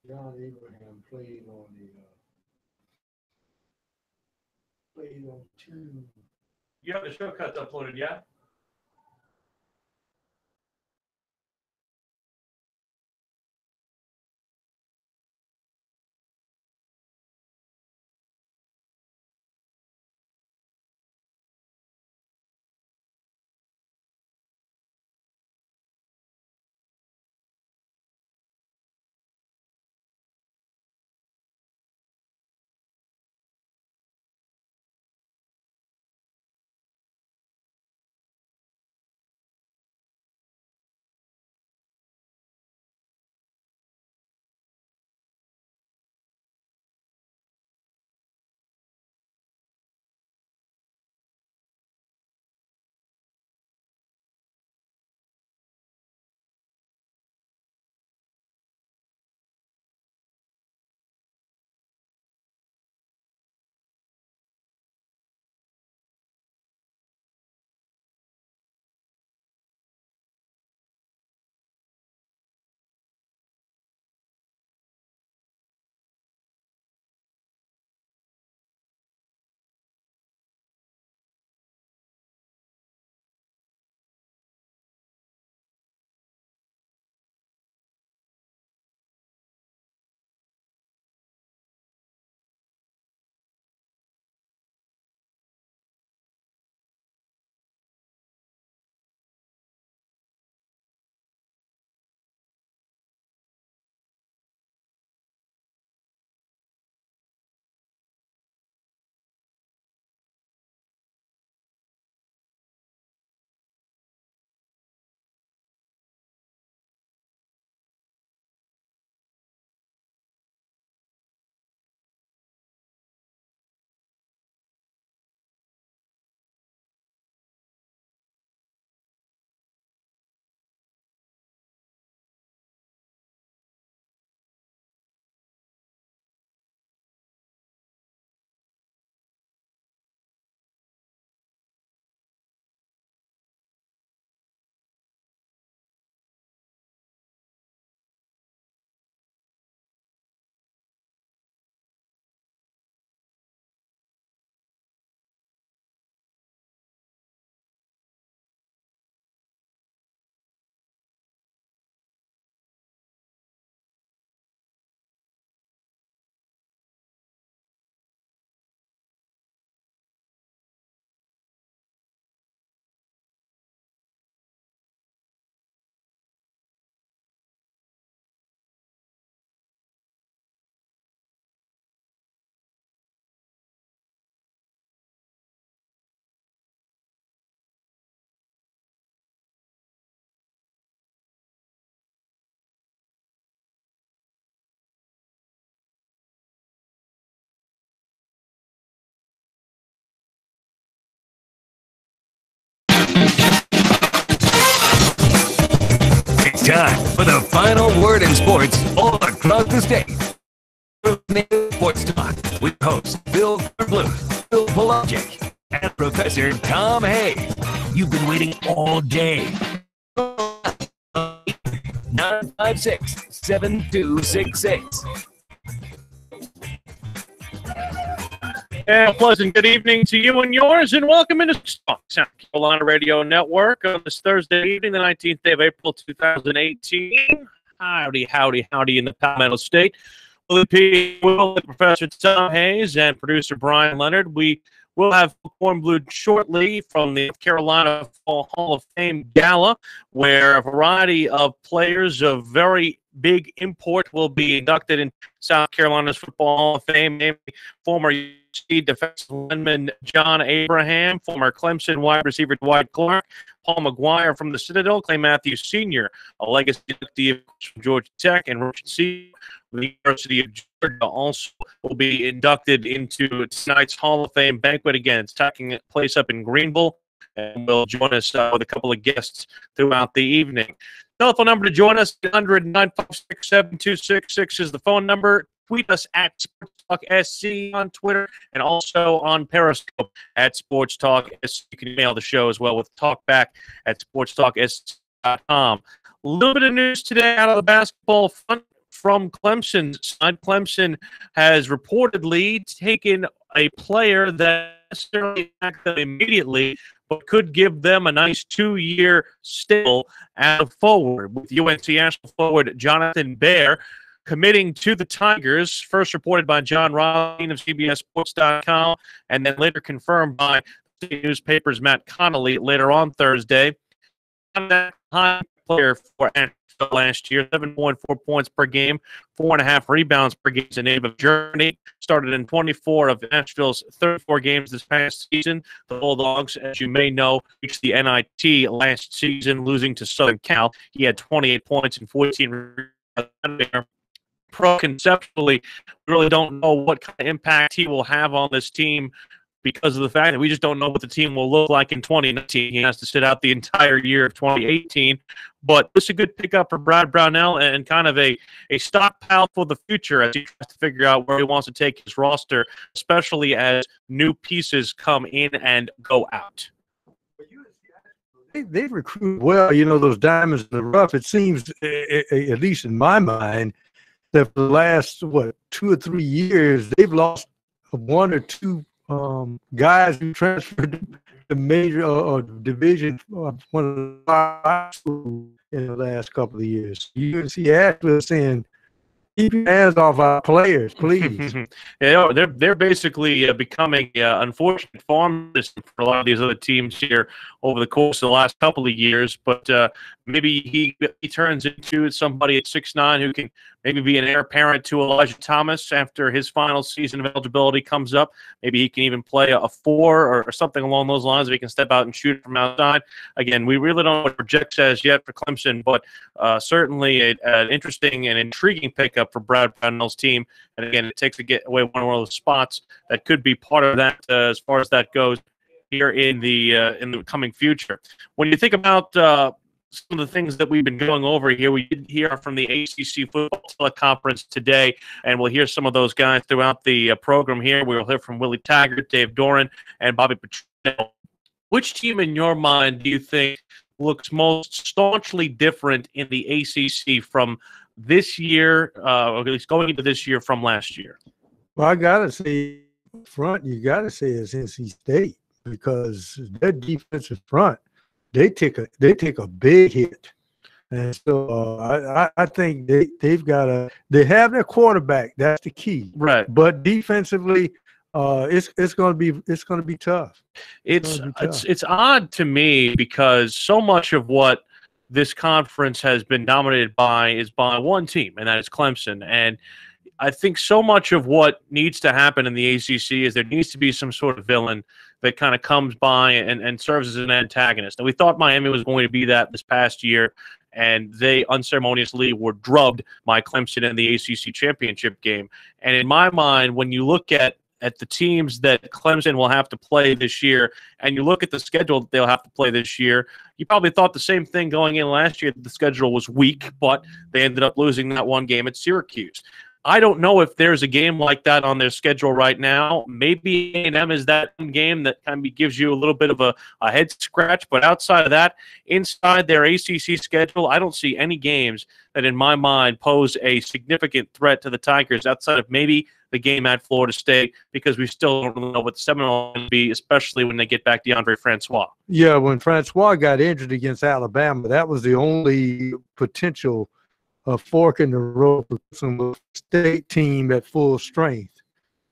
John Abraham played on two. You have the shortcuts uploaded, yeah? It's time for the final word in sports all across the state. Sports Talk with host Bill Bluth, Bill Pelagic, and Professor Tom Hayes. You've been waiting all day. 956-7266. And a pleasant good evening to you and yours, and welcome into South Carolina Radio Network on this Thursday evening, the 19th day of April, 2018. Howdy, howdy, howdy in the Palmetto State. Will, Professor Tom Hayes, and producer Brian Leonard. We will have Corn Blue shortly from the Carolina Fall Hall of Fame Gala, where a variety of players of very big import will be inducted in South Carolina's Football Hall of Fame, namely former defensive lineman John Abraham, former Clemson wide receiver Dwight Clark, Paul McGuire from the Citadel, Clay Matthews Sr., a legacy inductee from Georgia Tech, and Richard C. from the University of Georgia also will be inducted into tonight's Hall of Fame banquet. Again, it's taking place up in Greenville, and will join us with a couple of guests throughout the evening. Telephone number to join us, 800-956-7266 is the phone number. Tweet us at SportsTalkSC on Twitter and also on Periscope at SportsTalkSC. You can email the show as well with talkback at SportsTalkSC.com. A little bit of news today out of the basketball front from Clemson's side. Clemson has reportedly taken a player that necessarily acted immediately, but could give them a nice 2-year still as a forward, with UNC national forward Jonathan Baer committing to the Tigers, first reported by John Ryan of CBSSports.com, and then later confirmed by the newspaper's Matt Connolly later on Thursday. That high player for Nashville last year, 7.4 points per game, 4.5 rebounds per game. He's a native of Germany. Started in 24 of Nashville's 34 games this past season. The Bulldogs, as you may know, reached the NIT last season, losing to Southern Cal. He had 28 points and 14 rebounds. Conceptually, we really don't know what kind of impact he will have on this team, because of the fact that we just don't know what the team will look like in 2019. He has to sit out the entire year of 2018. But it's a good pickup for Brad Brownell and kind of a stockpile for the future as he tries to figure out where he wants to take his roster, especially as new pieces come in and go out. They recruit well, those diamonds in the rough. It seems, at least in my mind, that for the last, 2 or 3 years, they've lost 1 or 2 guys who transferred to major or division of one of the high schools in the last couple of years. UNC Asheville saying, keep your hands off our players, please. They're basically becoming unfortunate farm system for a lot of these other teams here over the course of the last couple of years. But maybe he turns into somebody at 6'9" who can maybe be an heir apparent to Elijah Thomas after his final season of eligibility comes up. Maybe he can even play a 4 or something along those lines if he can step out and shoot from outside. Again, we really don't know what project says yet for Clemson, but certainly an interesting and intriguing pickup for Brad Brownell's team. And again, it takes away one of those spots that could be part of that as far as that goes here in the coming future. When you think about some of the things that we've been going over here, we did hear from the ACC football teleconference today, and we'll hear some of those guys throughout the program here. We'll hear from Willie Taggart, Dave Doran, and Bobby Petrino. Which team in your mind do you think looks most staunchly different in the ACC from this year, or at least going into this year from last year? Well, I got to say, front, you got to say it's NC State, because their defensive front, they take a big hit, and so I think they have their quarterback. That's the key, right? But defensively, it's going to be tough. It's odd to me, because so much of what this conference has been dominated by is by one team, and that is Clemson. And I think so much of what needs to happen in the ACC is there needs to be some sort of villain that kind of comes by and serves as an antagonist. And we thought Miami was going to be that this past year, and they unceremoniously were drubbed by Clemson in the ACC championship game. And in my mind, when you look at the teams that Clemson will have to play this year, and you look at the schedule that they'll have to play this year, you probably thought the same thing going in last year, that the schedule was weak, but they ended up losing that one game at Syracuse. I don't know if there's a game like that on their schedule right now. Maybe A&M is that game that kind of gives you a little bit of a head scratch. But outside of that, inside their ACC schedule, I don't see any games that, in my mind, pose a significant threat to the Tigers outside of maybe the game at Florida State, because we still don't really know what the Seminoles will be, especially when they get back DeAndre Francois. Yeah, when Francois got injured against Alabama, that was the only potential a fork in the road for some state team at full strength.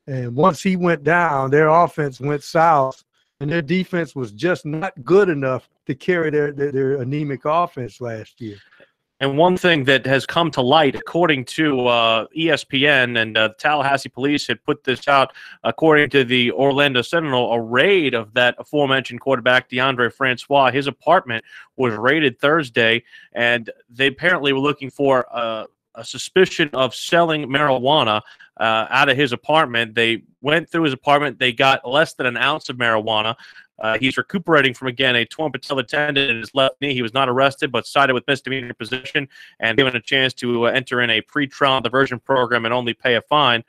And once he went down, their offense went south, and their defense was just not good enough to carry their anemic offense last year. And one thing that has come to light, according to ESPN, and the Tallahassee police had put this out, according to the Orlando Sentinel, a raid of that aforementioned quarterback, DeAndre Francois. His apartment was raided Thursday, and they apparently were looking for a suspicion of selling marijuana out of his apartment. They went through his apartment. They got less than an ounce of marijuana. He's recuperating from, again, a torn patella tendon in his left knee. He was not arrested, but cited with misdemeanor possession and given a chance to enter in a pre-trial diversion program and only pay a fine.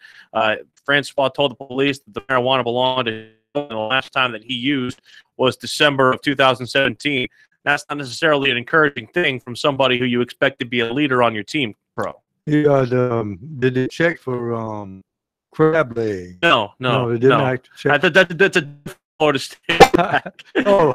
Francois told the police that the marijuana belonged to him, and the last time that he used was December of 2017. That's not necessarily an encouraging thing from somebody who you expect to be a leader on your team, bro. Yeah, did they check for crab leg? No, No, no, they didn't no. actually check. That's a different Florida State quarterback. Oh,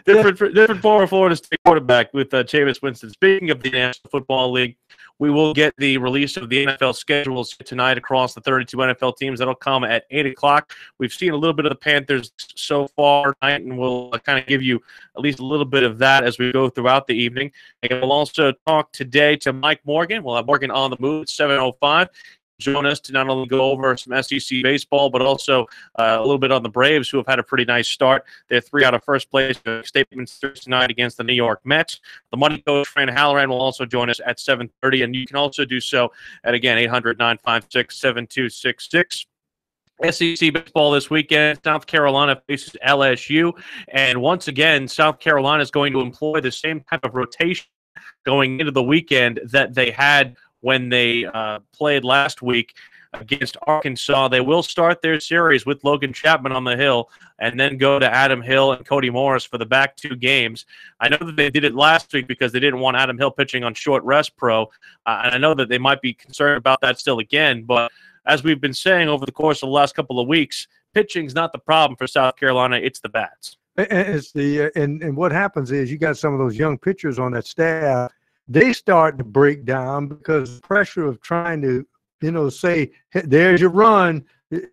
different former Florida State quarterback with Jameis Winston. Speaking of the National Football League, we will get the release of the NFL schedules tonight across the 32 NFL teams. That'll come at 8 o'clock. We've seen a little bit of the Panthers so far tonight, and we'll kind of give you at least a little bit of that as we go throughout the evening. And we'll also talk today to Mike Morgan. We'll have Morgan on the move at 7:05. Join us to not only go over some SEC baseball, but also a little bit on the Braves, who have had a pretty nice start. They're 3 out of first place. Statements tonight against the New York Mets. The money coach, Fran Halloran, will also join us at 7:30, and you can also do so at, again, 800-956-7266. SEC baseball this weekend. South Carolina faces LSU, and once again, South Carolina is going to employ the same type of rotation going into the weekend that they had when they played last week against Arkansas. They will start their series with Logan Chapman on the hill and then go to Adam Hill and Cody Morris for the back 2 games. I know that they did it last week because they didn't want Adam Hill pitching on short rest pro, and I know that they might be concerned about that still again, but as we've been saying over the course of the last couple of weeks, pitching's not the problem for South Carolina, it's the bats. and it's and what happens is you got some of those young pitchers on that staff. They start to break down because the pressure of trying to, say, hey, there's your run.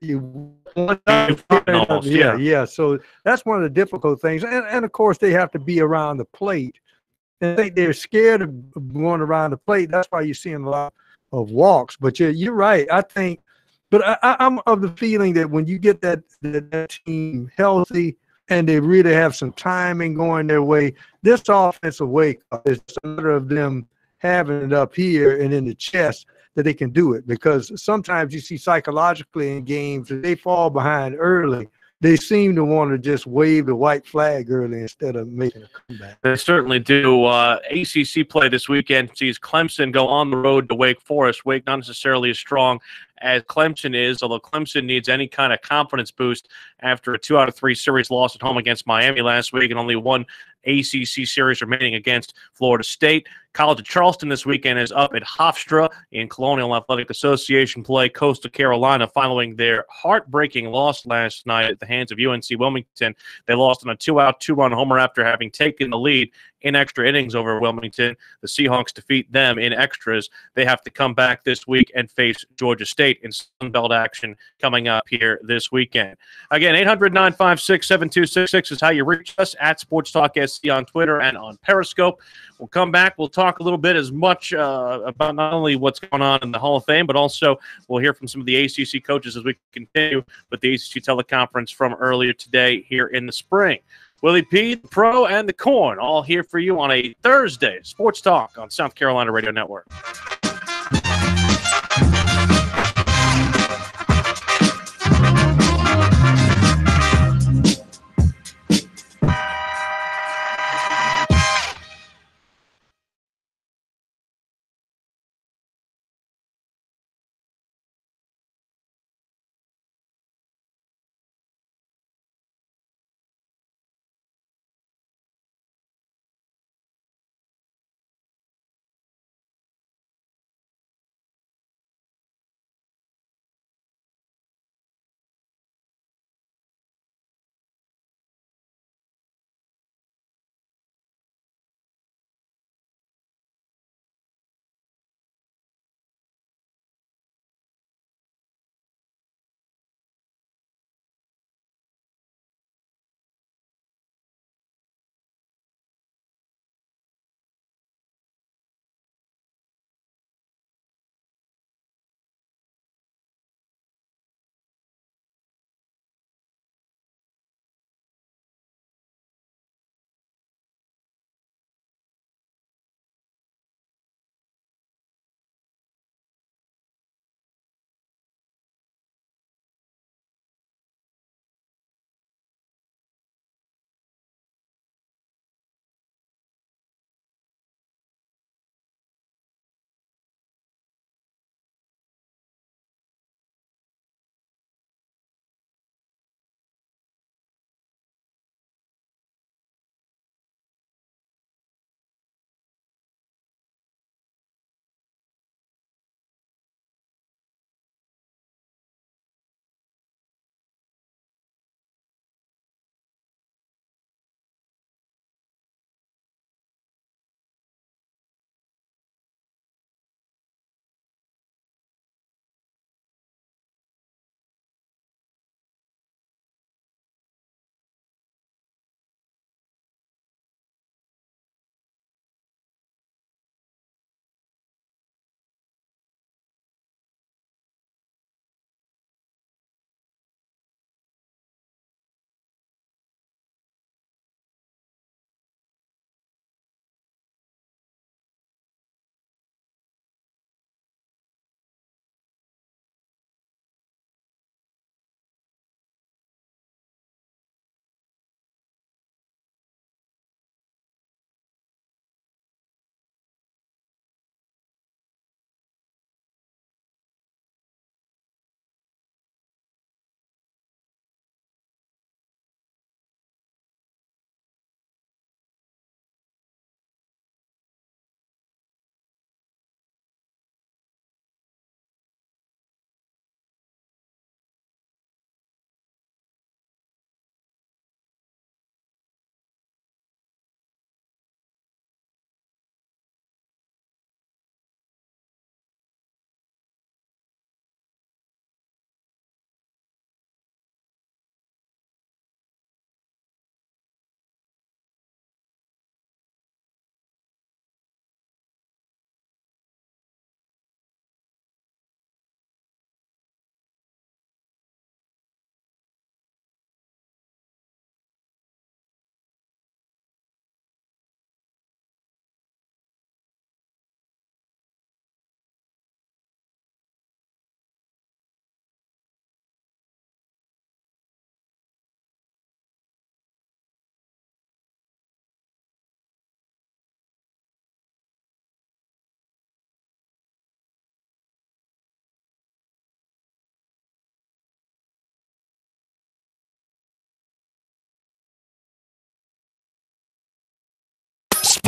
You want Almost, yeah. yeah. So that's one of the difficult things. And of course, they have to be around the plate. And I think they're scared of going around the plate. That's why you're seeing a lot of walks. But you're right. I think, but I'm of the feeling that when you get that team healthy and they really have some timing going their way, this offensive wake up is a matter of them having it up here and in the chest that they can do it. Because sometimes you see psychologically in games that they fall behind early, they seem to want to just wave the white flag early instead of making a comeback. They certainly do. ACC play this weekend sees Clemson go on the road to Wake Forest. Wake not necessarily as strong as Clemson is, although Clemson needs any kind of confidence boost after a 2 out of 3 series loss at home against Miami last week and only one ACC series remaining against Florida State. College of Charleston this weekend is up at Hofstra in Colonial Athletic Association play Coastal Carolina following their heartbreaking loss last night at the hands of UNC Wilmington. They lost on a 2-out, 2-run homer after having taken the lead in extra innings over Wilmington. The Seahawks defeat them in extras. They have to come back this week and face Georgia State in Sun Belt action coming up here this weekend. Again, 800-956-7266 is how you reach us at SportsTalkSC on Twitter and on Periscope. We'll come back. We'll talk a little bit as much about not only what's going on in the Hall of Fame, but also we'll hear from some of the ACC coaches as we continue with the ACC teleconference from earlier today here in the spring. Willie P, the Pro, and the Corn, all here for you on a Thursday. Sports Talk on South Carolina Radio Network.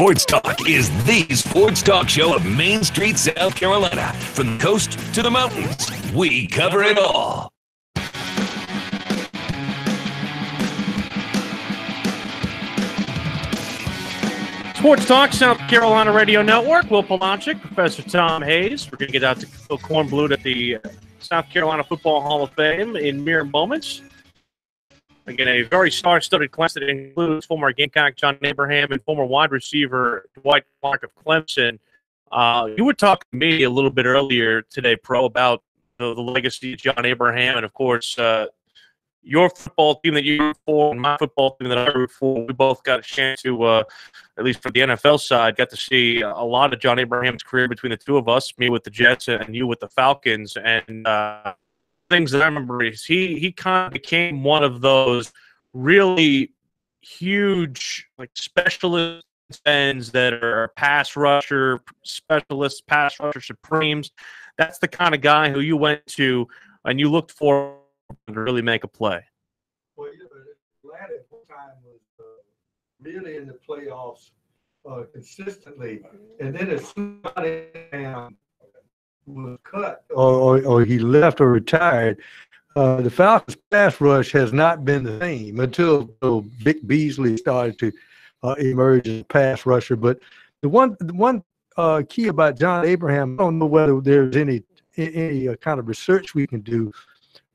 Sports Talk is the sports talk show of Main Street, South Carolina. From the coast to the mountains, we cover it all. Sports Talk, South Carolina Radio Network. Will Polancic, Professor Tom Hayes. We're going to get out to Phil Kornblut at the South Carolina Football Hall of Fame in mere moments. Again, a very star-studded class that includes former Gamecock John Abraham and former wide receiver Dwight Clark of Clemson. You were talking to me a little bit earlier today, Pro, about the legacy of John Abraham, and of course, your football team that you root for and my football team that I root for. We both got a chance to, at least for the NFL side, got to see a lot of John Abraham's career between the two of us, me with the Jets and you with the Falcons. And things that I remember is he kind of became one of those really huge, like, specialist ends that are pass rusher specialists, pass rusher supremes. That's the kind of guy who you went to and you looked for to really make a play. Well, Atlanta at the time was really in the playoffs consistently, and then as somebody was cut or he left or retired, the Falcons pass rush has not been the same until Vic Beasley started to emerge as a pass rusher. But the one key about John Abraham, I don't know whether there's any kind of research we can do,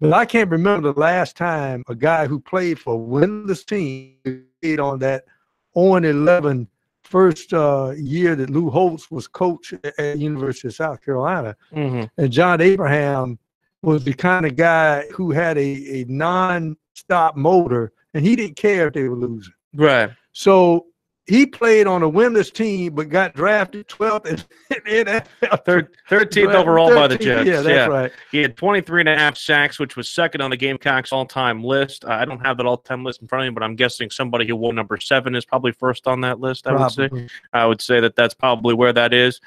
but I can't remember the last time a guy who played for a winless team played on that 0-11 first year that Lou Holtz was coach at the University of South Carolina. Mm-hmm. And John Abraham was the kind of guy who had a non-stop motor, and he didn't care if they were losing. Right. So he played on a winless team, but got drafted 12th in NFL. 13th overall by the Jets. Yeah, that's right. He had 23.5 sacks, which was second on the Gamecocks all-time list. I don't have that all-time list in front of me, but I'm guessing somebody who wore number 7 is probably first on that list, I would say that that's probably where that is.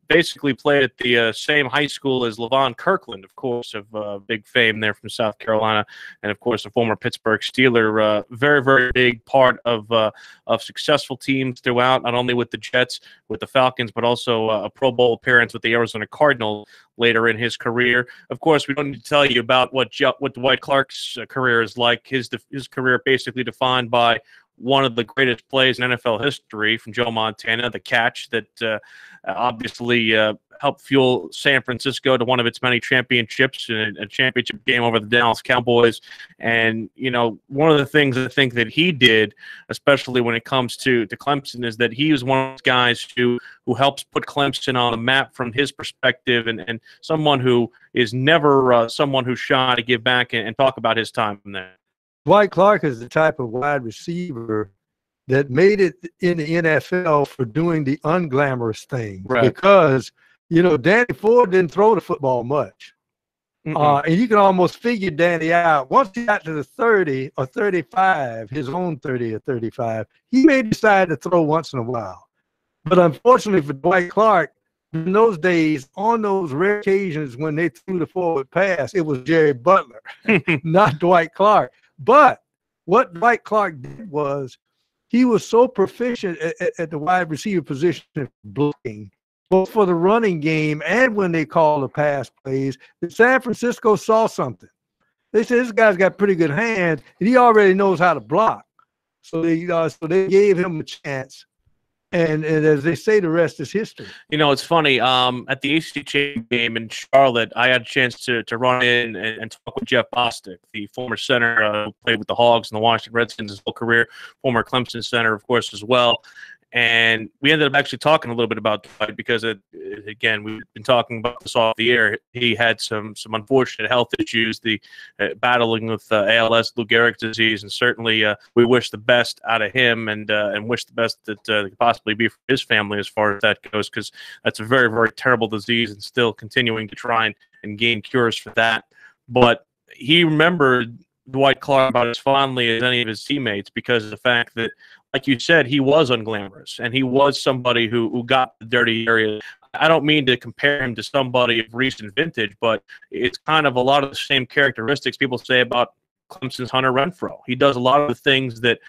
Basically played at the same high school as LaVon Kirkland, of course, of big fame there from South Carolina, and, of course, a former Pittsburgh Steeler. Very, very big part of successful teams throughout, not only with the Jets, with the Falcons, but also a Pro Bowl appearance with the Arizona Cardinals later in his career. Of course, we don't need to tell you about what Dwight Clark's career is like. His career basically defined by one of the greatest plays in NFL history from Joe Montana, the catch that obviously helped fuel San Francisco to one of its many championships, a championship game over the Dallas Cowboys. And, you know, one of the things I think that he did, especially when it comes to Clemson, is that he was one of those guys who helps put Clemson on the map from his perspective, and someone who is never someone who's shy to give back and talk about his time there. Dwight Clark is the type of wide receiver that made it in the NFL for doing the unglamorous things. Right. Because, you know, Danny Ford didn't throw the football much. And you can almost figure Danny out. Once he got to the 30 or 35, his own 30 or 35, he may decide to throw once in a while. But unfortunately for Dwight Clark, in those days, on those rare occasions when they threw the forward pass, it was Jerry Butler, not Dwight Clark. But what Dwight Clark did was he was so proficient at the wide receiver position of blocking, both for the running game and when they called the pass plays, that San Francisco saw something. They said, this guy's got pretty good hands, and he already knows how to block. So they gave him a chance. And as they say, the rest is history. You know, it's funny. At the ACC game in Charlotte, I had a chance to run in and talk with Jeff Bostic, the former center who played with the Hogs and the Washington Redskins his whole career, former Clemson center, of course, as well. And we ended up actually talking a little bit about Dwight because, again, we've been talking about this off the air. He had some unfortunate health issues, battling with ALS, Lou Gehrig's disease, and certainly we wish the best out of him and wish the best that could possibly be for his family as far as that goes, because that's a very, very terrible disease and still continuing to try and gain cures for that. But he remembered Dwight Clark about as fondly as any of his teammates because of the fact that, like you said, he was unglamorous and he was somebody who got the dirty areas. I don't mean to compare him to somebody of recent vintage, but it's kind of a lot of the same characteristics people say about Clemson's Hunter Renfrow. He does a lot of the things that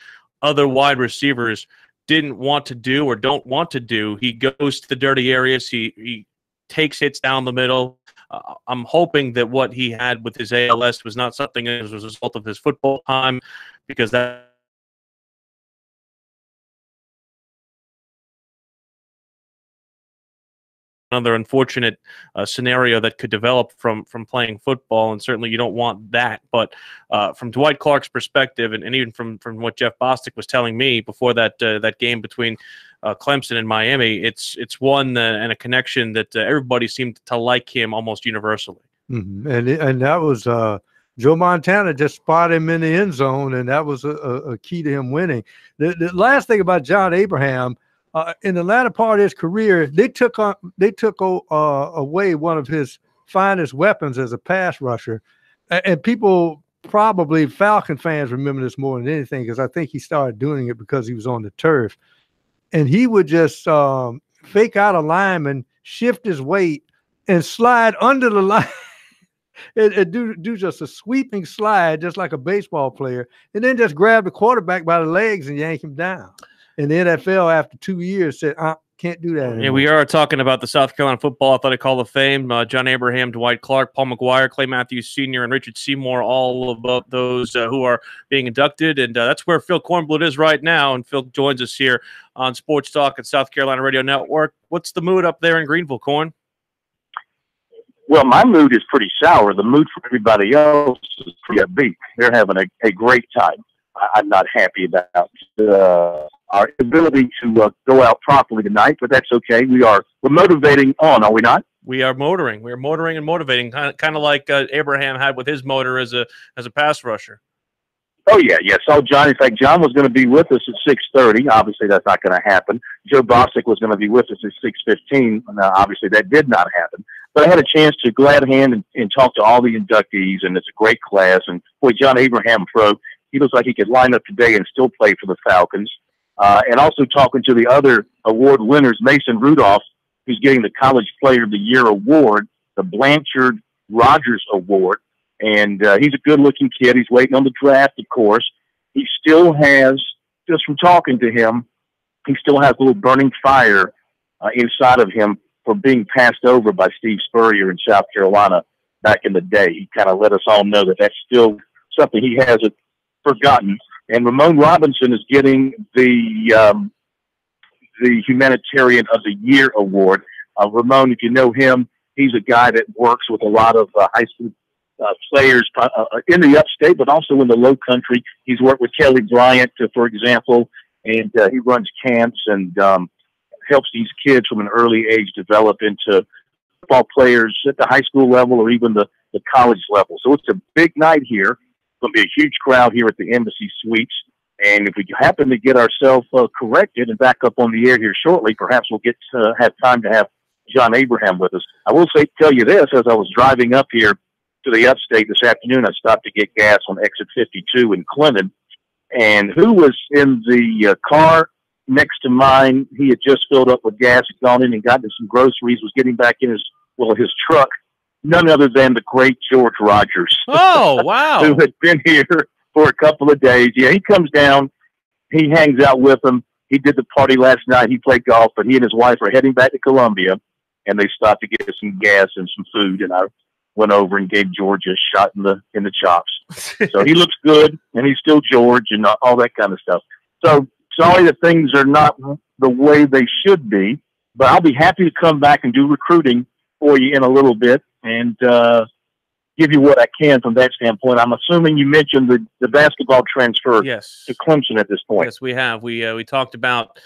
other wide receivers didn't want to do or don't want to do. He goes to the dirty areas. He takes hits down the middle. I'm hoping that what he had with his ALS was not something as a result of his football time, because that another unfortunate scenario that could develop from playing football, and certainly you don't want that. But from Dwight Clark's perspective, and even from what Jeff Bostic was telling me before that game between Clemson and Miami, it's one and a connection that everybody seemed to like him almost universally. Mm-hmm. And that was Joe Montana just spotted him in the end zone, and that was a key to him winning. The last thing about John Abraham, in the latter part of his career, they took away one of his finest weapons as a pass rusher, and people, probably Falcon fans, remember this more than anything, because I think he started doing it because he was on the turf, and he would just fake out a lineman, shift his weight, and slide under the line. And do just a sweeping slide, just like a baseball player, and then just grab the quarterback by the legs and yank him down. And the NFL, after 2 years, said, can't do that anymore. Yeah, we are talking about the South Carolina Football Athletic Hall of Fame. John Abraham, Dwight Clark, Paul McGuire, Clay Matthews Sr., and Richard Seymour, all of those who are being inducted. And that's where Phil Kornblut is right now. And Phil joins us here on Sports Talk at South Carolina Radio Network. What's the mood up there in Greenville, Korn? Well, my mood is pretty sour. The mood for everybody else is pretty upbeat. They're having a great time. I'm not happy about our ability to go out properly tonight, but that's okay. We're motivating on, are we not? We are motoring. We are motoring and motivating, kind of like Abraham had with his motor as a pass rusher. Oh, yeah. Saw John. In fact, John was going to be with us at 6:30. Obviously, that's not going to happen. Joe Bostic was going to be with us at 6:15. Obviously, that did not happen. But I had a chance to glad hand and talk to all the inductees, and it's a great class. And, boy, John Abraham, he looks like he could line up today and still play for the Falcons. And also talking to the other award winners, Mason Rudolph, who's getting the College Player of the Year award, the Blanchard Rogers Award. And he's a good-looking kid. He's waiting on the draft, of course. He still has, just from talking to him, he still has a little burning fire inside of him for being passed over by Steve Spurrier in South Carolina back in the day. He kind of let us all know that that's still something he hasn't forgotten. And Ramon Robinson is getting the Humanitarian of the Year award. Ramon, if you know him, he's a guy that works with a lot of high school players in the upstate, but also in the low country. He's worked with Kelly Bryant, for example, and he runs camps and helps these kids from an early age develop into football players at the high school level or even the college level. So it's a big night here. It's going to be a huge crowd here at the Embassy Suites. And if we happen to get ourselves corrected and back up on the air here shortly, perhaps we'll get to have time to have John Abraham with us. I will tell you this, as I was driving up here to the upstate this afternoon, I stopped to get gas on exit 52 in Clinton. And who was in the car next to mine? He had just filled up with gas, had gone in and gotten some groceries, was getting back in his truck. None other than the great George Rogers. Oh, wow. Who had been here for a couple of days. Yeah, he comes down. He hangs out with them. He did the party last night. He played golf, but he and his wife are heading back to Columbia, and they stopped to get some gas and some food, and I went over and gave George a shot in the chops. So he looks good, and he's still George and all that kind of stuff. So sorry that things are not the way they should be, but I'll be happy to come back and do recruiting for you in a little bit and give you what I can from that standpoint. I'm assuming you mentioned the basketball transfer to Clemson at this point. Yes, we have. We talked about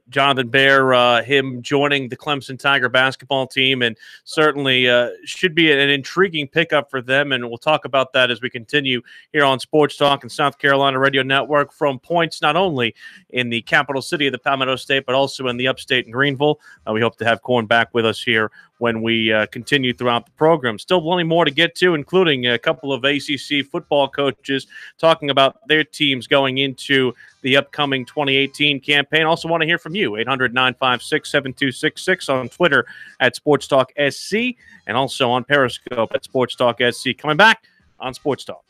Jonathan Baer, him joining the Clemson Tiger basketball team, and certainly should be an intriguing pickup for them, and we'll talk about that as we continue here on Sports Talk and South Carolina Radio Network from points not only in the capital city of the Palmetto State, but also in the upstate in Greenville. We hope to have Korn back with us here when we continue throughout the program. Still plenty more to get to, including a couple of ACC football coaches talking about their teams going into the upcoming 2018 campaign. Also want to hear from you, 800-956-7266 on Twitter at SportsTalkSC and also on Periscope at SportsTalkSC. Coming back on Sports Talk.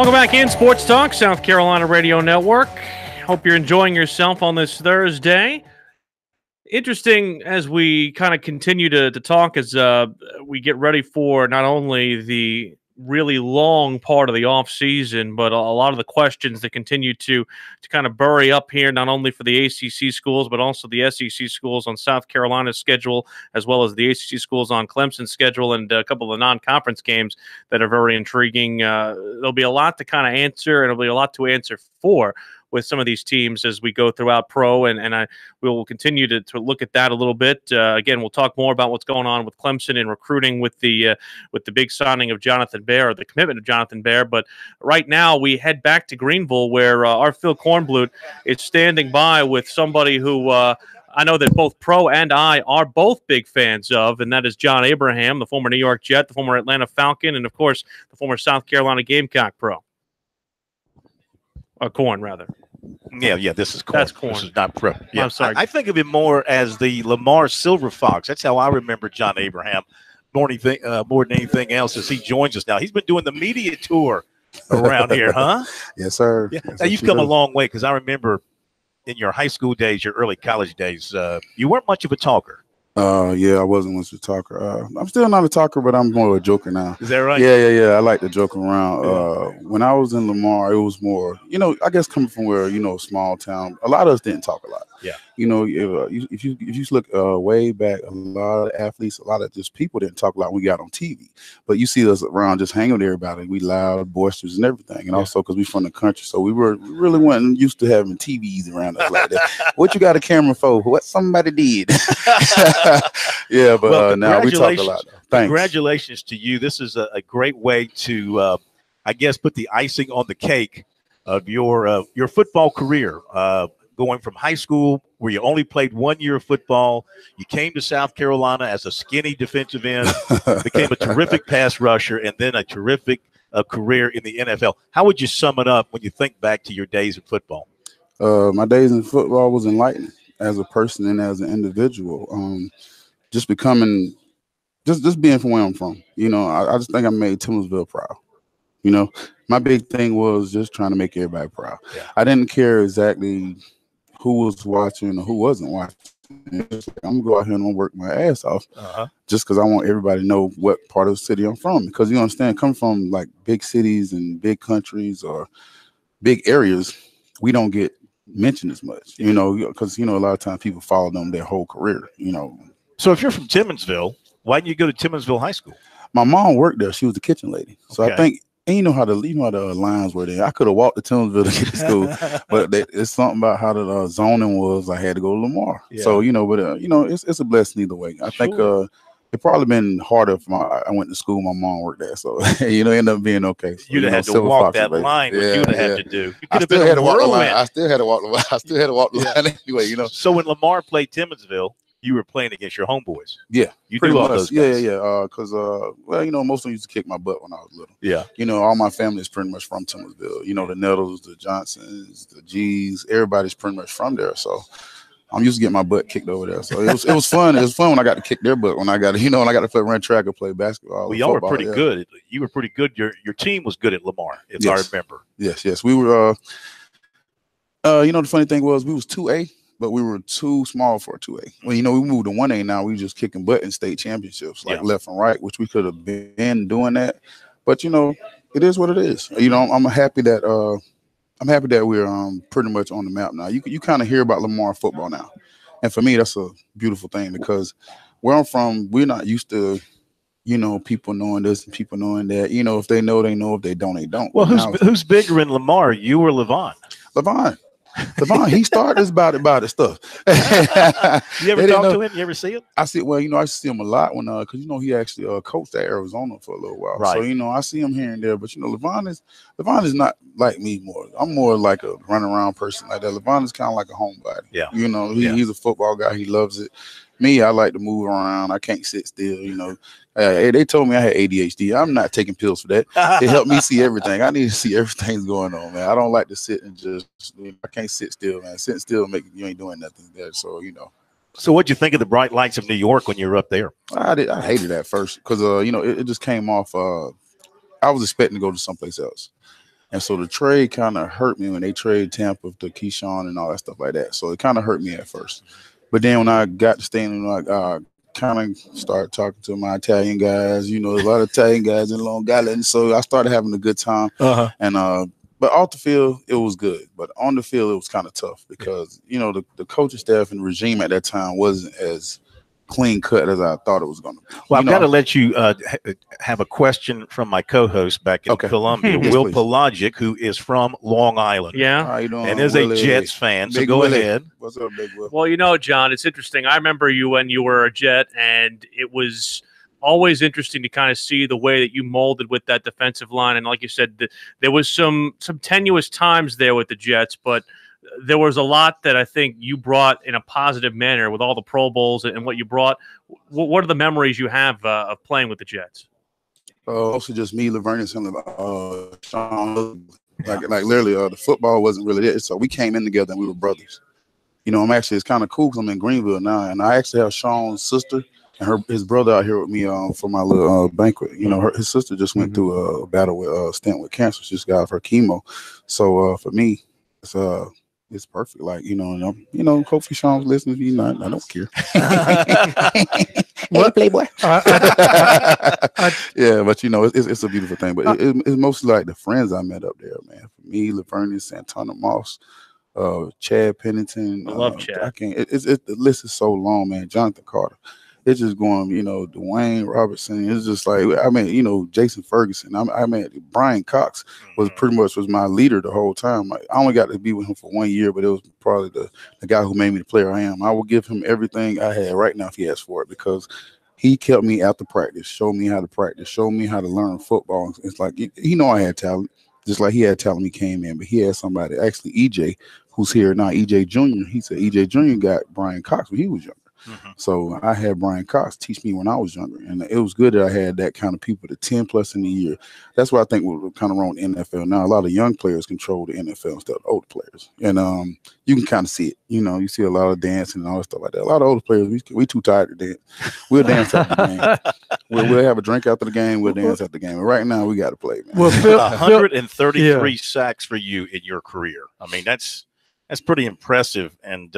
Welcome back in Sports Talk, South Carolina Radio Network. Hope you're enjoying yourself on this Thursday. Interesting as we kind of continue to talk as we get ready for not only the really long part of the off season, but a lot of the questions that continue to kind of bury up here, not only for the ACC schools, but also the SEC schools on South Carolina's schedule, as well as the ACC schools on Clemson's schedule, and a couple of the non-conference games that are very intriguing. There'll be a lot to kind of answer, and there'll be a lot to answer for with some of these teams as we go throughout pro, and we will continue to look at that a little bit. Again, we'll talk more about what's going on with Clemson and recruiting with the big signing of Jonathan Bair, or the commitment of Jonathan Bair. But right now, we head back to Greenville, where our Phil Kornblut is standing by with somebody who I know that both Pro and I are both big fans of, and that is John Abraham, the former New York Jet, the former Atlanta Falcon, and, of course, the former South Carolina Gamecock Pro. Corn, rather. Yeah, this is corn. That's corn. This is not Pro. Yeah, I'm sorry. I think of him more as the Lamar Silver Fox. That's how I remember John Abraham more than anything else as he joins us now. He's been doing the media tour around here, huh? Yes, sir. Yeah. Yes, now, you've come a long way, because I remember in your high school days, your early college days, you weren't much of a talker. Yeah, I wasn't much of a talker. I'm still not a talker, but I'm more of a joker now. Is that right? Yeah. I like to joke around. When I was in Lamar, it was more, I guess coming from where, small town, a lot of us didn't talk a lot. Yeah. If you look way back, a lot of athletes, a lot of just people didn't talk a lot when we got on TV. But you see us around just hanging with everybody. We loud, boisterous, and everything. And also because we from the country, so we really weren't used to having TVs around us like that. What you got a camera for? What somebody did. Yeah, but well, now we talk a lot. Thanks. Congratulations to you. This is a great way to, I guess, put the icing on the cake of your football career. Going from high school, where you only played 1 year of football, you came to South Carolina as a skinny defensive end, became a terrific pass rusher, and then a terrific career in the NFL. How would you sum it up when you think back to your days in football? My days in football was enlightening as a person and as an individual. Just becoming, just being from where I'm from. I just think I made Timorsville proud. My big thing was just trying to make everybody proud. Yeah. I didn't care exactly who was watching or who wasn't watching. I'm gonna go out here and I'm gonna work my ass off just because I want everybody to know what part of the city I'm from. Because you understand, coming from like big cities and big countries or big areas, we don't get mentioned as much. Because a lot of times people follow them their whole career. So if you're from Timorsville, why didn't you go to Timorsville High School? My mom worked there. She was the kitchen lady. So Okay. I think, and you know how the lines were there. I could have walked to Timorsville to get to school, but it's something about how the zoning was. I had to go to Lamar. Yeah. So, it's a blessing either way. I think it probably been harder if I went to school. My mom worked there. So, ended up being okay. So, You'd have had to walk that line, what you'd have had to do. You I could have still been had a to walk the line. whirlwind. I still had to walk the line anyway, So when Lamar played Timorsville, you were playing against your homeboys. Yeah. You Pretty knew all much. those guys. Yeah. Because, most of them used to kick my butt when I was little. Yeah. All my family is pretty much from Timorsville. The Nettles, the Johnsons, the G's, everybody's pretty much from there. So I'm used to getting my butt kicked over there. So it was fun. It was fun when I got to kick their butt. When I got to play run track or play basketball. Well, y'all were pretty good. You were pretty good. Your team was good at Lamar, if I remember. Yes. We were. The funny thing was we was 2A. But we were too small for a 2A. Well, we moved to 1A now. We just kicking butt in state championships, left and right, which we could have been doing that. But it is what it is. I'm happy that we're pretty much on the map now. You kind of hear about Lamar football now, and for me, that's a beautiful thing because where I'm from, we're not used to people knowing this and people knowing that. If they know, they know. If they don't, they don't. Well, who's bigger in Lamar, you or Levon? Levon, he started this about it stuff. You ever talk to him? You ever see him? I see. Well, I see him a lot when because he actually coached at Arizona for a little while. Right. So I see him here and there. But Levon is not like me more. I'm more like a run around person like that. Levon is kind of like a homebody. Yeah. He's a football guy. He loves it. Me, I like to move around. I can't sit still. They told me I had ADHD. I'm not taking pills for that. It helped me see everything. I need to see everything's going on, man. I don't like to sit and just. I can't sit still, man. Sitting still you ain't doing nothing there. So So what'd you think of the bright lights of New York when you were up there? I hated that first because it just came off. I was expecting to go to someplace else. And so the trade kind of hurt me when they traded Tampa to Keyshawn and all that stuff like that. So it kind of hurt me at first. But then when I got to stay in, like, kind of started talking to my Italian guys. You know, a lot of Italian guys in Long Island. So I started having a good time. And but off the field, it was good. But on the field, it was kind of tough because, you know, the coaching staff and regime at that time wasn't as clean cut as I thought it was going to be. Well, I've got to let you have a question from my co-host back in Columbia, Yes, Will please. Pelagic, who is from Long Island. Yeah. How you doing, And is Willie? a Jets fan. So Big go Willie. ahead. What's up, Big Will? Well, you know, John, it's interesting. I remember you when you were a Jet, and it was always interesting to kind of see the way that you molded with that defensive line. And like you said, there was some tenuous times there with the Jets, but there was a lot that I think you brought in a positive manner with all the Pro Bowls and what you brought. What are the memories you have of playing with the Jets? Also just me, Laverne, and Sean. Like literally, the football wasn't really it. So we came in together and we were brothers. You know, it's kind of cool because I'm in Greenville now, and I actually have Sean's sister and his brother out here with me for my little banquet. You know, his sister just went through a battle with stint with cancer. She just got off her chemo. So for me, it's perfect. Like, you know, hopefully Sean's listening to you. I don't care. What, Playboy? Yeah, but you know, it's a beautiful thing. But it's mostly like the friends I met up there, man. For me, Laverne, Santana Moss, Chad Pennington. I love Chad. I can't. The list is so long, man. Jonathan Carter. It's just going, you know, Dwayne Robertson. It's just like, I mean, you know, Jason Ferguson. I mean, Brian Cox was pretty much my leader the whole time. Like, I only got to be with him for 1 year, but it was probably the guy who made me the player I am. I will give him everything I had right now if he asked for it, because he kept me after practice, showed me how to practice, showed me how to learn football. It's like, he know I had talent, just like he had talent when he came in, but he had somebody, actually EJ, who's here now, EJ Jr. He said EJ Jr. got Brian Cox when he was younger. So I had Brian Cox teach me when I was younger, and it was good that I had that kind of people, the 10 plus in the year. That's what I think we're kind of wrong in the NFL now. A lot of young players control the NFL instead of older players, and you can kind of see it. You know, you see a lot of dancing and all that stuff like that. A lot of older players, we too tired to dance. We'll dance after the game. We'll have a drink after the game. We'll dance after the game. But right now, we got to play, man. Well, Phil, 133 sacks for you in your career. I mean, that's pretty impressive. And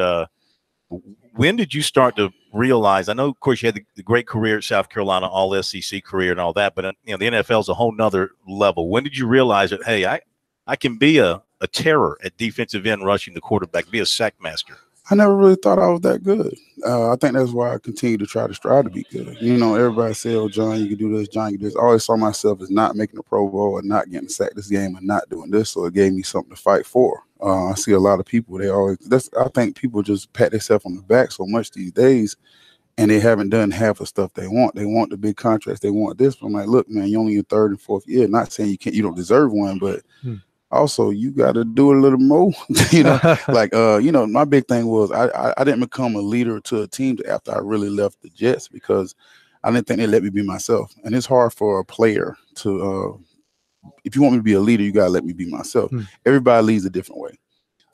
when did you start to realize? I know, of course, you had the great career at South Carolina, all SEC career and all that, but you know, the NFL is a whole nother level. When did you realize that, hey, I can be a terror at defensive end, rushing the quarterback, be a sack master? I never really thought I was that good. I think that's why I continue to strive to be good. You know, everybody say, "Oh, John, you can do this. John, you can do this." I always saw myself as not making a Pro Bowl or not getting sacked this game and not doing this, so it gave me something to fight for. I see a lot of people, I think people just pat themselves on the back so much these days, and they haven't done half the stuff they want. They want the big contracts. They want this. But I'm like, look, man, you're only in your third and fourth year. Not saying you don't deserve one, but also you got to do a little more. You know, like, you know, my big thing was I didn't become a leader to a team after I really left the Jets, because I didn't think they let me be myself. And it's hard for a player to, if you want me to be a leader, you got to let me be myself. Everybody leads a different way.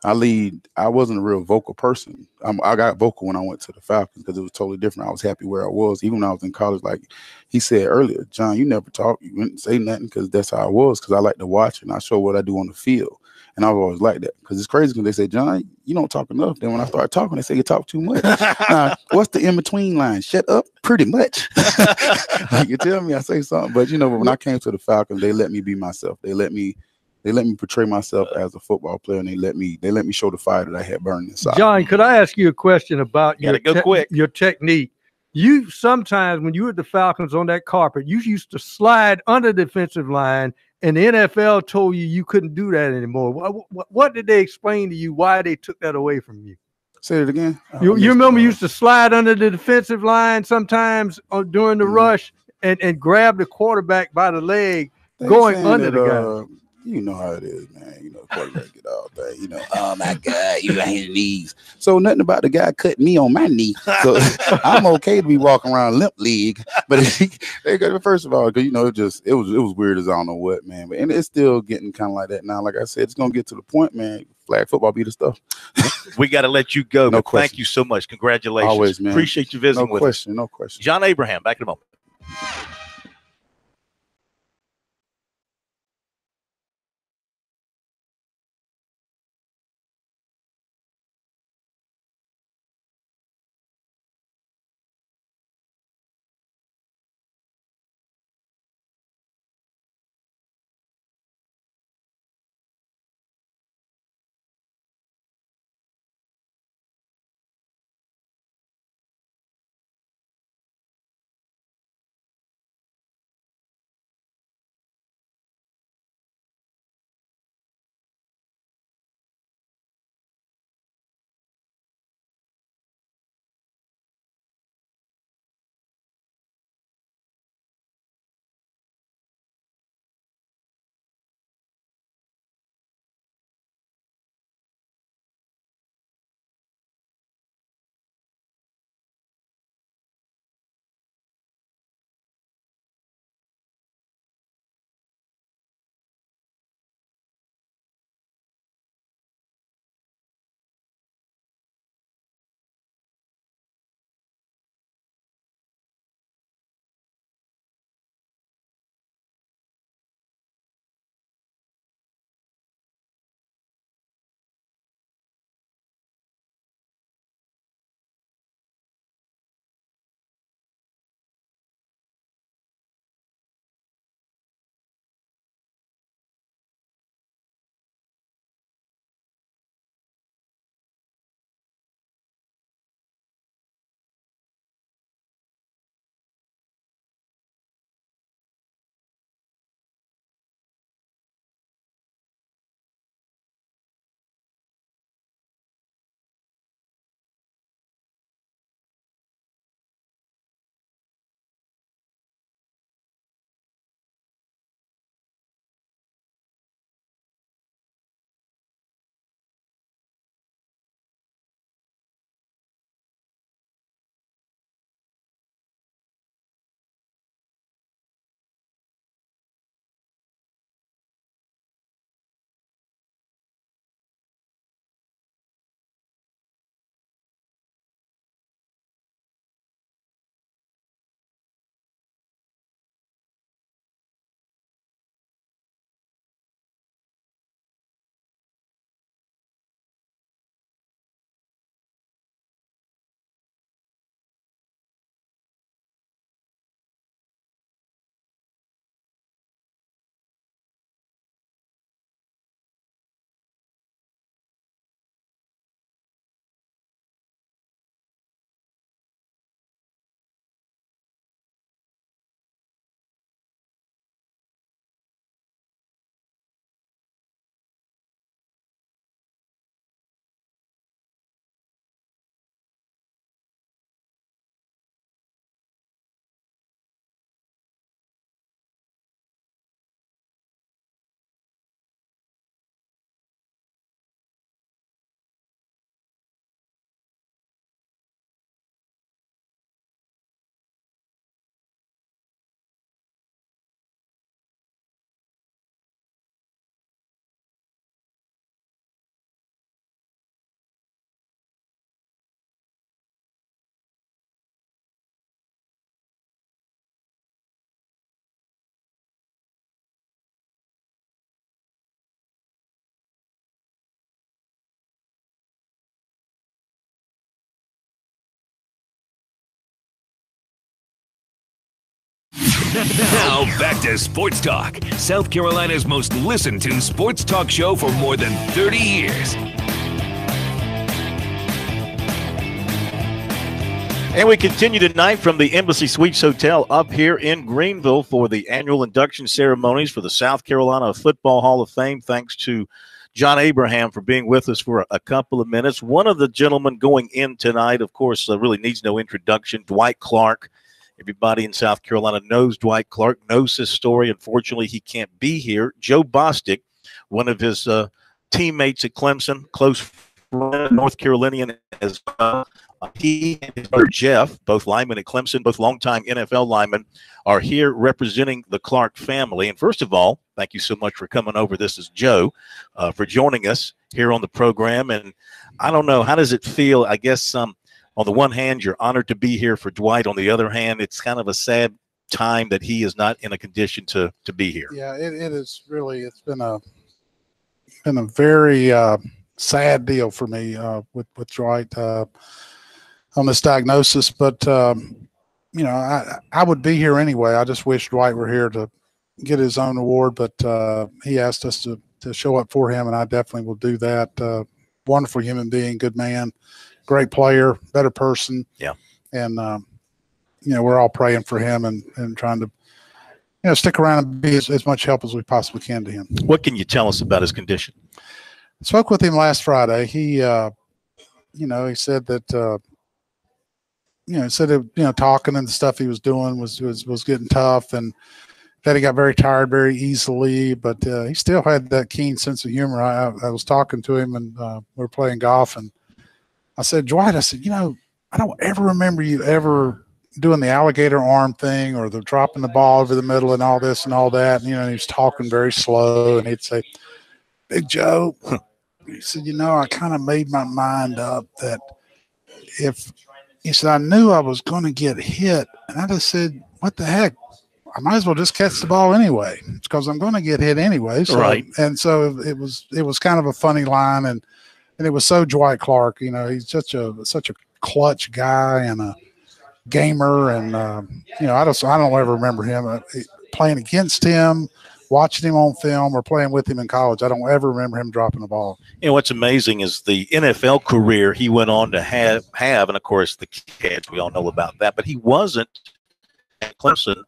I wasn't a real vocal person. I got vocal when I went to the Falcons because it was totally different. I was happy where I was. Even when I was in college, like he said earlier, John, you never talk. You didn't say nothing, because that's how I was, because I like to watch and I show what I do on the field. And I've always liked that, because it's crazy when they say, John, you don't talk enough. Then when I start talking, they say you talk too much. Now, what's the in-between line? Shut up, pretty much. Like, you tell me I say something. But, you know, when I came to the Falcons, they let me be myself. They let me portray myself as a football player, and they let me show the fire that I had burning inside. John, could I ask you a question about your technique? You sometimes, when you were at the Falcons on that carpet, you used to slide under the defensive line, and the NFL told you couldn't do that anymore. What did they explain to you why they took that away from you? Say it again. You remember you used to slide under the defensive line sometimes during the rush and grab the quarterback by the leg, going under the guy. You know how it is, man. You know, quarterback get all day. You know, oh my God, you got his knees. So nothing about the guy cutting me on my knee. So I'm okay to be walking around limp league. But first of all, because you know, it was weird as I don't know what, man. But and it's still getting kind of like that now. Like I said, it's gonna get to the point, man. Flag football be the stuff. We got to let you go. No but question. Thank you so much. Congratulations. Always, man. Appreciate you visiting with us. No question. John Abraham, back in a moment. Now back to Sports Talk, South Carolina's most listened to sports talk show for more than 30 years. And we continue tonight from the Embassy Suites Hotel up here in Greenville for the annual induction ceremonies for the South Carolina Football Hall of Fame. Thanks to John Abraham for being with us for a couple of minutes. One of the gentlemen going in tonight, of course, really needs no introduction, Dwight Clark. Everybody in South Carolina knows Dwight Clark, knows his story. Unfortunately, he can't be here. Joe Bostic, one of his teammates at Clemson, close friend, North Carolinian as well. He and his brother Jeff, both linemen at Clemson, both longtime NFL linemen, are here representing the Clark family. And first of all, thank you so much for coming over. This is Joe, for joining us here on the program. And I don't know, how does it feel? I guess on the one hand, you're honored to be here for Dwight. On the other hand, it's kind of a sad time that he is not in a condition to be here. Yeah, it is really. It's been a very sad deal for me with Dwight on this diagnosis. But you know, I would be here anyway. I just wish Dwight were here to get his own award. But he asked us to show up for him, and I definitely will do that. Wonderful human being, good man, great player, better person. Yeah. And you know, we're all praying for him and trying to, you know, stick around and be as much help as we possibly can to him. What can you tell us about his condition? I spoke with him last Friday. He, you know, he said that, you know, talking and the stuff he was doing was getting tough, and that he got very tired very easily, but he still had that keen sense of humor. I was talking to him, and we were playing golf, and I said, Dwight, I said, you know, I don't ever remember you ever doing the alligator arm thing or the dropping the ball over the middle and all this and all that. And, you know, he was talking very slow, and he'd say, Big Joe, he said, you know, I kind of made my mind up that he said, I knew I was going to get hit. And I just said, what the heck? I might as well just catch the ball anyway, because I'm going to get hit anyway. So, right. And so it was kind of a funny line. And it was so Dwight Clark, you know, he's such a clutch guy and a gamer. And, you know, I don't ever remember him playing against him, watching him on film, or playing with him in college. I don't ever remember him dropping the ball. You know, what's amazing is the NFL career he went on to have, and of course the kids, we all know about that, but he wasn't at Clemson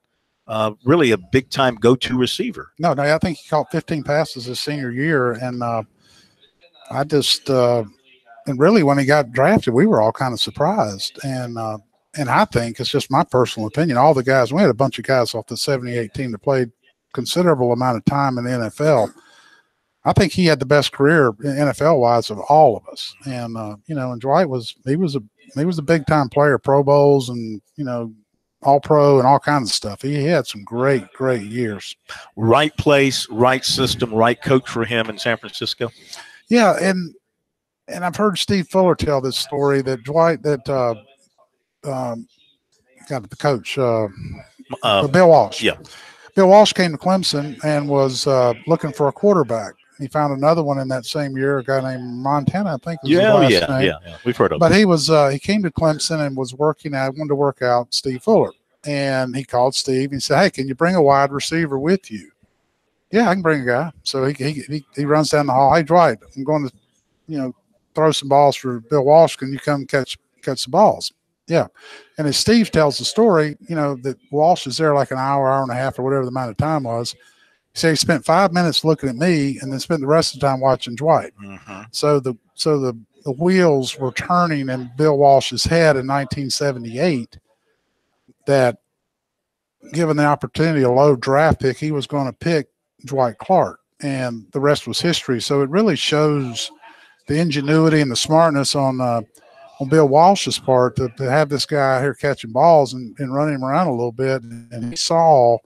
really a big-time go-to receiver. No, I think he caught 15 passes his senior year, and I just and really when he got drafted, we were all kind of surprised. And I think it's just my personal opinion. All the guys, we had a bunch of guys off the 78 team that played considerable amount of time in the NFL. I think he had the best career NFL-wise of all of us. And you know, and Dwight was a big-time player, Pro Bowls, and you know, All-Pro and all kinds of stuff. He had some great years. Right place, right system, right coach for him in San Francisco. Yeah, and I've heard Steve Fuller tell this story that Dwight, that got the coach, Bill Walsh. Yeah. Bill Walsh came to Clemson and was looking for a quarterback. He found another one in that same year, a guy named Montana, I think was his last name. Yeah. We've heard of him. But he came to Clemson and was wanted to work out Steve Fuller. And he called Steve and he said, hey, can you bring a wide receiver with you? Yeah, I can bring a guy. So he runs down the hall. Hey, Dwight, I'm going to, you know, throw some balls for Bill Walsh. Can you come catch the balls? Yeah. And as Steve tells the story, you know, that Walsh is there like an hour and a half or whatever the amount of time was. He said he spent 5 minutes looking at me and then spent the rest of the time watching Dwight. Mm-hmm. So the wheels were turning in Bill Walsh's head in 1978 that given the opportunity, a low draft pick, he was going to pick Dwight Clark, and the rest was history. So it really shows the ingenuity and the smartness on Bill Walsh's part to have this guy out here catching balls and running him around a little bit. And he saw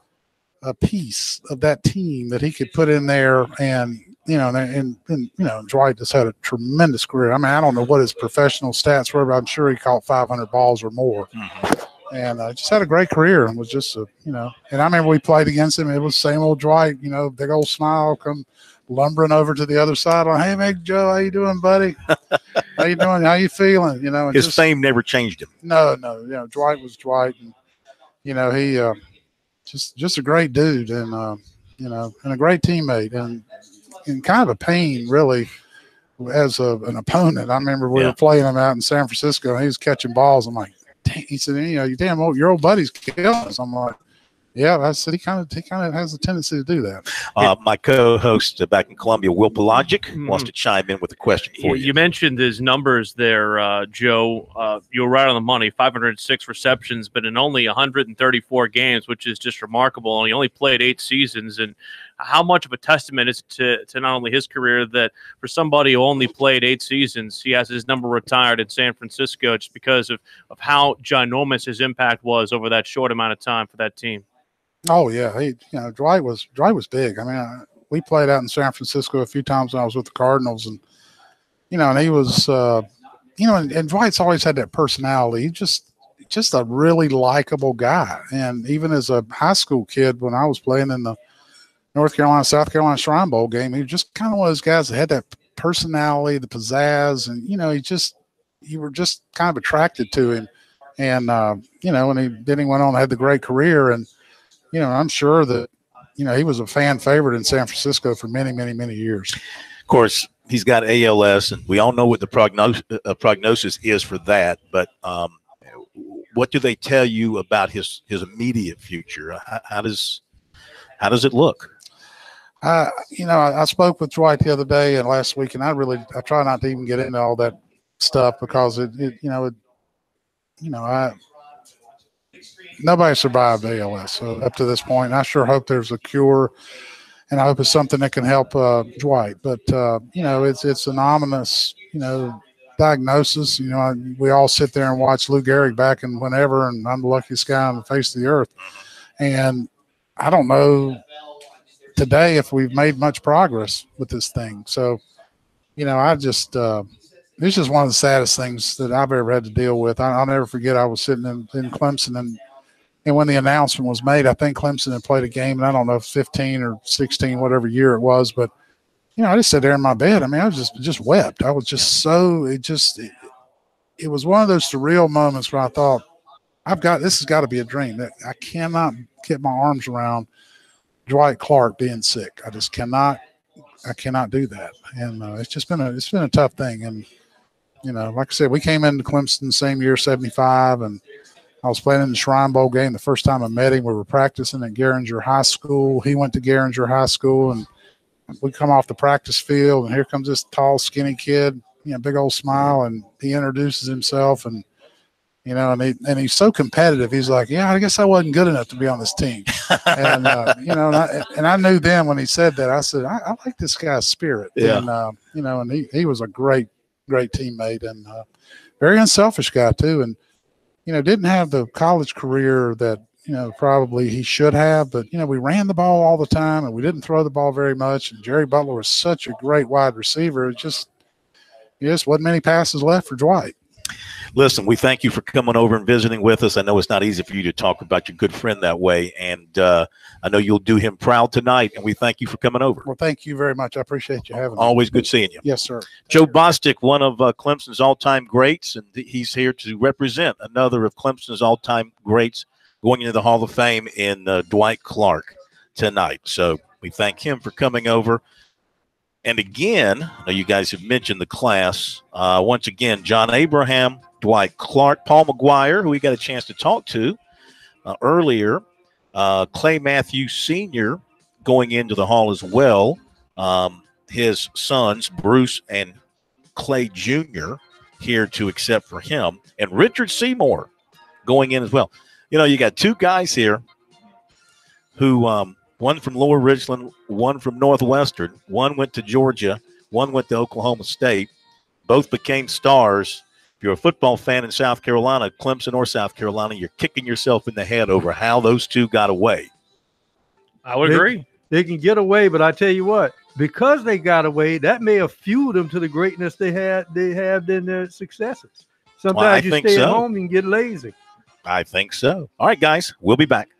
a piece of that team that he could put in there. And, you know, and you know, Dwight just had a tremendous career. I mean, I don't know what his professional stats were, but I'm sure he caught 500 balls or more. Mm-hmm. And just had a great career and was just you know, and I remember we played against him. It was same old Dwight, you know, big old smile, come lumbering over to the other side. Hey, Big Joe, how you doing, buddy? How you doing? How you feeling? You know, and his fame never changed him. No. You know, Dwight was Dwight, and you know, just a great dude, and you know, and a great teammate, and kind of a pain really as an opponent. I remember we were playing him out in San Francisco, and he was catching balls. I'm like, he said, you know, your old buddy's killing us. I'm like, yeah, I said he kind of has a tendency to do that. My co-host back in Columbia, Will Pelagic, wants to chime in with a question for you. You mentioned his numbers there, Joe. You were right on the money, 506 receptions, but in only 134 games, which is just remarkable. And he only played 8 seasons. And how much of a testament is to not only his career that for somebody who only played 8 seasons, he has his number retired in San Francisco just because of how ginormous his impact was over that short amount of time for that team. Oh yeah, you know, Dwight was big. I mean, we played out in San Francisco a few times when I was with the Cardinals, and you know, and he was, you know, and Dwight's always had that personality. He's just a really likable guy. And even as a high school kid, when I was playing in the North Carolina South Carolina Shrine Bowl game, he was just kind of one of those guys that had that personality, the pizzazz, and you know, you were just kind of attracted to him. And you know, and then he went on and had the great career. And you know, I'm sure that, you know, he was a fan favorite in San Francisco for many, many, many years. Of course, he's got ALS, and we all know what the prognosis is for that. But what do they tell you about his immediate future? How does it look? You know, I spoke with Dwight the other day and last week, and I try not to even get into all that stuff because nobody survived ALS so up to this point. And I sure hope there's a cure, and I hope it's something that can help Dwight. But you know, it's an ominous, you know, diagnosis. You know, we all sit there and watch Lou Gehrig back and whenever, and I'm the luckiest guy on the face of the earth. And I don't know today if we've made much progress with this thing. So, you know, it's just one of the saddest things that I've ever had to deal with. I'll never forget, I was sitting in Clemson, and when the announcement was made, I think Clemson had played a game, and I don't know if 15 or 16, whatever year it was, but, you know, I just sat there in my bed. I mean, I was just wept. I was just it was one of those surreal moments where I thought, this has got to be a dream. That I cannot get my arms around Dwight Clark being sick. I cannot do that. And it's been a tough thing. And, you know, like I said, we came into Clemson the same year, 75, and I was playing in the Shrine Bowl game the first time I met him. We were practicing at Garinger High School. He went to Garinger High School, and we come off the practice field, and here comes this tall, skinny kid, you know, big old smile, and he introduces himself, and you know, and he's so competitive. He's like, yeah, I guess I wasn't good enough to be on this team. And you know, and I knew then when he said that, I said, I like this guy's spirit. Yeah. And you know, and he was a great teammate, and very unselfish guy too. And you know, didn't have the college career that, you know, probably he should have, but, you know, we ran the ball all the time and we didn't throw the ball very much. And Jerry Butler was such a great wide receiver. It just wasn't many passes left for Dwight. Listen, we thank you for coming over and visiting with us. I know it's not easy for you to talk about your good friend that way, and I know you'll do him proud tonight, and we thank you for coming over. Well, thank you very much. I appreciate you having me. Always good seeing you. Yes, sir. Joe Bostic, one of Clemson's all-time greats, and he's here to represent another of Clemson's all-time greats going into the Hall of Fame in Dwight Clark tonight. So we thank him for coming over. And again, I know you guys have mentioned the class. Once again, John Abraham, Dwight Clark, Paul McGuire, who we got a chance to talk to earlier, Clay Matthews Sr. going into the Hall as well. His sons, Bruce and Clay Jr., here to accept for him. And Richard Seymour going in as well. You know, you got two guys here who one from Lower Richland, one from Northwestern. One went to Georgia, one went to Oklahoma State. Both became stars. If you're a football fan in South Carolina, Clemson or South Carolina, you're kicking yourself in the head over how those two got away. I would agree. They can get away, but I tell you what, because they got away, that may have fueled them to the greatness they have in their successes. Sometimes you stay at home and get lazy. I think so. All right, guys, we'll be back.